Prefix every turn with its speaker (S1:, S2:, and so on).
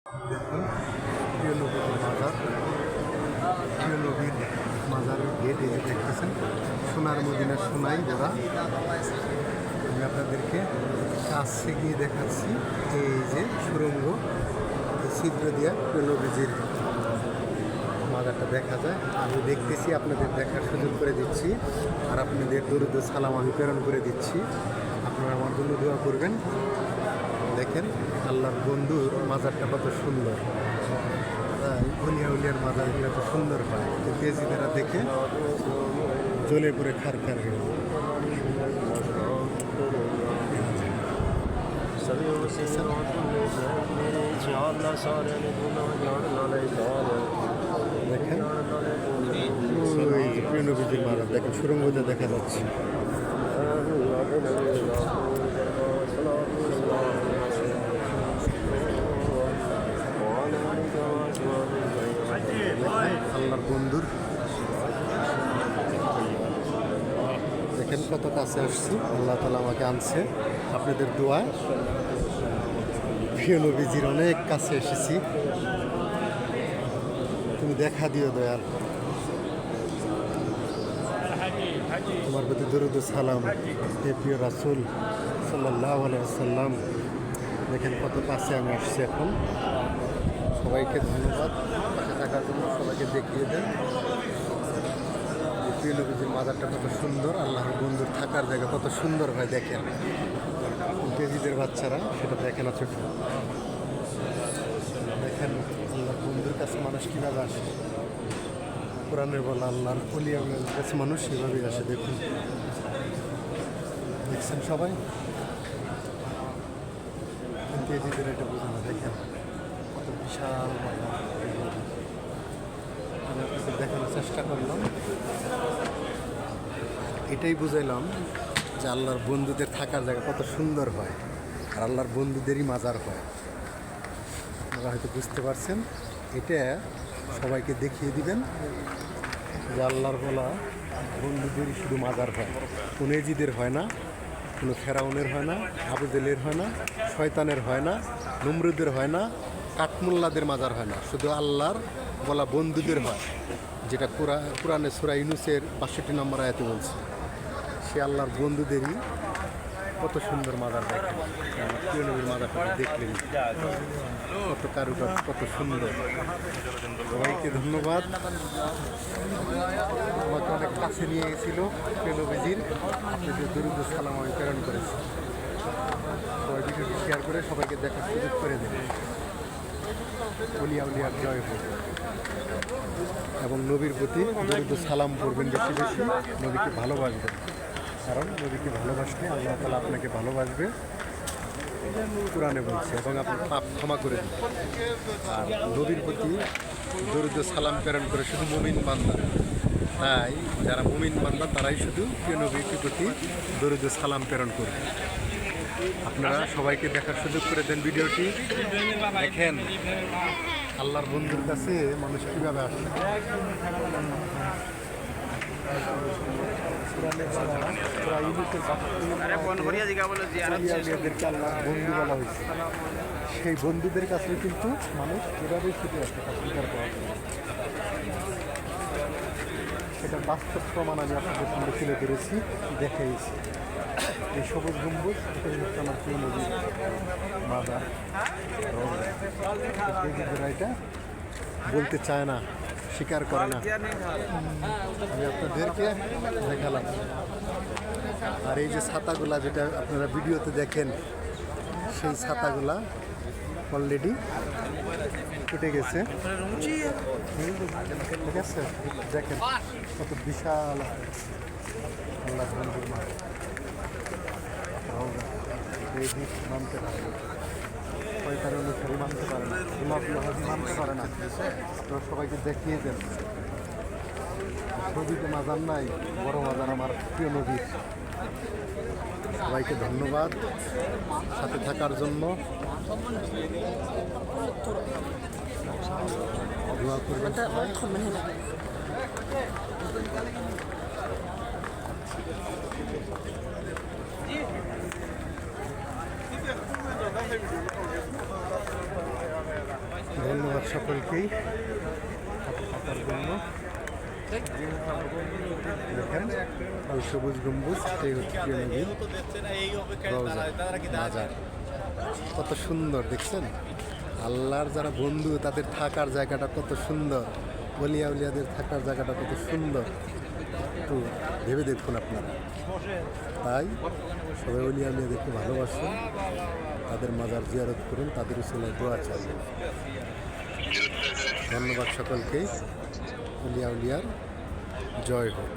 S1: দেখুন প্রিয় নবীর মাজার, প্রিয় নবীর মাজারের গেট এই যে দেখতেছেন, সোনার মদিনার সোনাই ওরা। আমি আপনাদেরকে কাছে গিয়ে দেখাচ্ছি। এই যে সুরঙ্গ ছিদ্র দিয়া প্রিয় নবীজির মাজারটা দেখা যায়। আমি দেখতেছি, আপনাদের দেখার সুযোগ করে দিচ্ছি, আর আপনাদের দরুদ সালাম আমি প্রেরণ করে দিচ্ছি। আপনারা আমার জন্য দোয়া করবেন। দেখেন আল্লাহর বন্ধুর মাজারটা কত সুন্দর। তাই উলিয়া উলিয়ার মাজারগুলো এত সুন্দর হয়, তেজিদেরা দেখে জ্বলে পড়ে খার খার হয়ে। দেখেন ওই যে প্রিয় নবীজির মাজার, দেখেন সুরঙ্গতে দেখা যাচ্ছে। আল্লাহর বন্ধুর দেখেন কত কাছে আসছি, আল্লাহ তাআলা আমাকে আনছে আপনাদের দোয়ায়। প্রিয় নবীজির অনেক কাছে এসেছি, তুমি দেখা দিও দয়াল। তোমার প্রতি দরুদ সালাম হে প্রিয় রাসূল সাল্লাল্লাহু আলাইহি ওয়াসাল্লাম। দেখেন কত কাছে আমি আসছি এখন। সবাইকে ধন্যবাদ পাশে থাকার জন্য, সবাইকে দেখিয়ে দেন প্রিয় নবীজির মাজারটা কত সুন্দর। আল্লাহর বন্ধুর থাকার জায়গা কত সুন্দর হয় দেখেন। কেজিদের বাচ্চারা সেটা দেখে না ছোট। দেখেন আল্লাহর বন্ধুর কাছে মানুষ কীভাবে আসে। কোরআনের বলা আল্লাহর ওলিয়ার কাছে মানুষ সেভাবেই আসে। দেখুন, দেখছেন সবাই, কিন্তু এজিদের এটা বোঝে না। দেখেন কত বিশাল মাজার। আমি আপনাদের দেখানোর চেষ্টা করলাম, এটাই বুঝাইলাম যে আল্লাহর বন্ধুদের থাকার জায়গা কত সুন্দর হয়, আর আল্লাহর বন্ধুদেরই মাজার হয়। আপনারা হয়তো বুঝতে পারছেন। এটা সবাইকে দেখিয়ে দিবেন যে আল্লাহর বলা বন্ধুদেরই শুধু মাজার হয়, কোনো এজিদের হয় না, কোনো ফেরাউনের হয় না, আবু জেলের হয় না, শয়তানের হয় না, নমরুদের হয় না, কাঠমোল্লাদের মাজার হয় না, শুধু আল্লাহর বলা বন্ধুদের হয়। যেটা কোরআনে সূরা ইউনূসের ৬২ নম্বর আয়াতে বলছে, সে আল্লাহর বন্ধুদেরই কত সুন্দর মাজার। দেখেন প্রিয় নবীর মাজারটা দেখলেন কত কারুকার্য, কত সুন্দর। সবাইকে ধন্যবাদ। আমাকে অনেক কাছে নিয়ে গেছিল প্রিয় নবীজির, দরুদ সালাম আমি প্রেরণ করেছি। সবাই ভিডিওটি শেয়ার করে সবাইকে দেখার সুযোগ করে দেবে। উলিয়া উলিয়ার জয় হোক, এবং নবীর প্রতি দরুদ সালাম করবেন বেশি বেশি, নবীকে ভালোবাসবেন, কারণ নবীকে ভালোবাসলে আল্লাহ তাআলা আপনাকে ভালোবাসবে, কোরআনে বলছে, এবং আপনার পাপ ক্ষমা করে দেবে। আর নবীর প্রতি দরুদ সালাম প্রেরণ করে শুধু মুমিন বান্দা। তাই যারা মুমিন বান্দা তারাই শুধু প্রিয় নবীর প্রতি দরুদ সালাম প্রেরণ করবে। আপনারা সবাইকে দেখার সুযোগ করে দেন ভিডিওটি। দেখেন আল্লাহর বন্ধুর কাছে মানুষ কীভাবে আসে। বন্ধু বলা হয়েছে, সেই বন্ধুদের কাছে কিন্তু মানুষ এভাবেই ছুটে আসে স্বীকার করার জন্য। সেটা বাস্তব প্রমাণ আমি আপনাদের সামনে তুলে ধরেছি, দেখিয়েছি। এই সবুজ গম্বুজ এটাই হচ্ছে আমার প্রিয় নবীর মাজার। এটা বলতে চায় না, স্বীকার করে না, আমি আপনাদেরকে দেখালাম। আর এই যে ছাতাগুলা যেটা আপনারা ভিডিওতে দেখেন, সেই ছাতাগুলা অলরেডি কেটে গেছে। ঠিক আছে, দেখেন কত বিশাল আল্লাহ বন্ধুর মাঠ। এই দিক নামতে পারে না, শয়তানের অনুসারী মানতে পারে না, মানতে পারে না। আপনারা সবাইকে দেখিয়ে দেন, ছবিতে মাজার নাই, বড় মাজার আমার প্রিয় নবীর। সবাইকে ধন্যবাদ সাথে থাকার জন্য। দোয়া করবেন সবাই। সকলকেই থাকার জন্য। দেখেন আল সবুজ গম্বুজ, এই হচ্ছে প্রিয় নবীর রওজা মাজার। কত সুন্দর দেখছেন, আল্লাহর যারা বন্ধু তাদের থাকার জায়গাটা কত সুন্দর, ওলিয়া উলিয়াদের থাকার জায়গাটা কত সুন্দর, একটু ভেবে দেখুন আপনারা। তাই সবাই ওলিয়া উলিয়াদেরকে ভালোবাসুন, তাদের মাজার জিয়ারত করুন, তাদের উসিলায় দোয়া চাই। ধন্যবাদ সকলকেই। উলিয়া উলিয়ার জয় হোক।